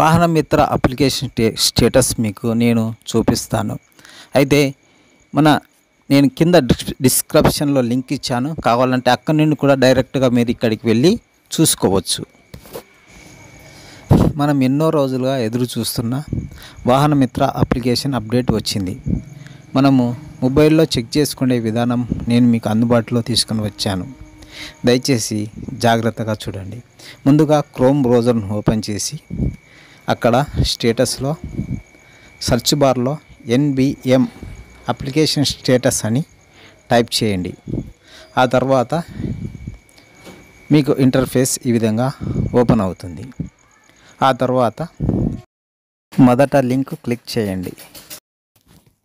వాహన మిత్ర application status మీకు నేను చూపిస్తాను. అయితే నేను కింద డిస్క్రిప్షన్లో లింక్ ఇచ్చాను. కావాలంటే అక్కడి నుండి కూడా డైరెక్ట్గా మీరు ఇక్కడికి వెళ్ళి చూసుకోవచ్చు. మనం ఎన్నో రోజులుగా ఎదురు చూస్తున్న వాహన మిత్ర అప్లికేషన్ అప్డేట్ వచ్చింది. మనము మొబైల్లో చెక్ చేసుకునే విధానం నేను మీకు అందుబాటులో తీసుకొని వచ్చాను. దయచేసి జాగ్రత్తగా చూడండి. ముందుగా క్రోమ్ బ్రౌజర్ను ఓపెన్ చేసి అక్కడ స్టేటస్లో సెర్చ్ బార్లో NBM అప్లికేషన్ స్టేటస్ అని టైప్ చేయండి. ఆ తర్వాత మీకు ఇంటర్ఫేస్ ఈ విధంగా ఓపెన్ అవుతుంది. ఆ తర్వాత మొదట లింక్ క్లిక్ చేయండి.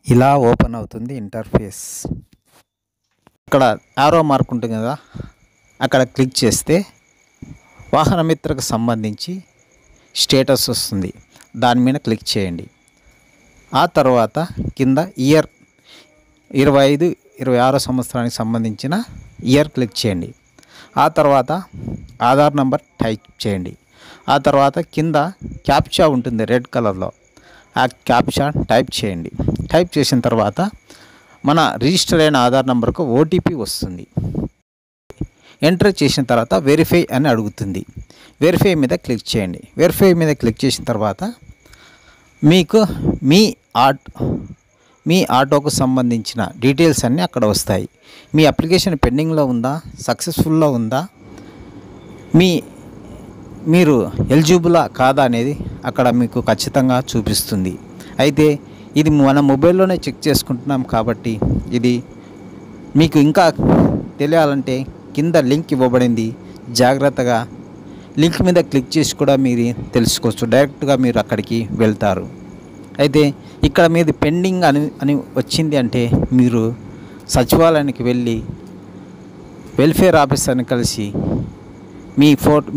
ఇలా ఓపెన్ అవుతుంది ఇంటర్ఫేస్. అక్కడ ఆరో మార్క్ ఉంటుంది కదా, అక్కడ క్లిక్ చేస్తే వాహన మిత్రకు సంబంధించి స్టేటస్ వస్తుంది. దాని మీద క్లిక్ చేయండి. ఆ తర్వాత కింద ఇయర్ 25-26 సంవత్సరానికి సంబంధించిన ఇయర్ క్లిక్ చేయండి. ఆ తర్వాత ఆధార్ నంబర్ టైప్ చేయండి. ఆ తర్వాత కింద క్యాప్చా ఉంటుంది రెడ్ కలర్లో, ఆ క్యాప్చా టైప్ చేయండి. టైప్ చేసిన తర్వాత మన రిజిస్టర్ అయిన ఆధార్ నంబర్కు OTP వస్తుంది. ఎంటర్ చేసిన తర్వాత వెరిఫై అని అడుగుతుంది. వెరిఫై మీద క్లిక్ చేయండి. వెరిఫై మీద క్లిక్ చేసిన తర్వాత మీకు మీ ఆటోకు సంబంధించిన డీటెయిల్స్ అన్నీ అక్కడ వస్తాయి. మీ అప్లికేషన్ పెండింగ్లో ఉందా, సక్సెస్ఫుల్లో ఉందా, మీరు ఎలిజిబులా కాదా అనేది అక్కడ మీకు ఖచ్చితంగా చూపిస్తుంది. అయితే ఇది మన మొబైల్లోనే చెక్ చేసుకుంటున్నాం కాబట్టి ఇది మీకు ఇంకా తెలియాలంటే కింద లింక్ ఇవ్వబడింది. జాగ్రత్తగా లింక్ మీద క్లిక్ చేసి కూడా మీరు తెలుసుకోవచ్చు. డైరెక్ట్గా మీరు అక్కడికి వెళ్తారు. అయితే ఇక్కడ మీది పెండింగ్ అని వచ్చింది అంటే మీరు సచివాలయానికి వెళ్ళి వెల్ఫేర్ ఆఫీసర్ని కలిసి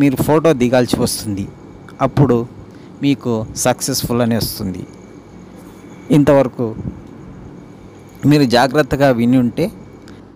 మీరు ఫోటో దిగాల్సి వస్తుంది. అప్పుడు మీకు సక్సెస్ఫుల్ అని వస్తుంది. ఇంతవరకు మీరు జాగ్రత్తగా విని ఉంటే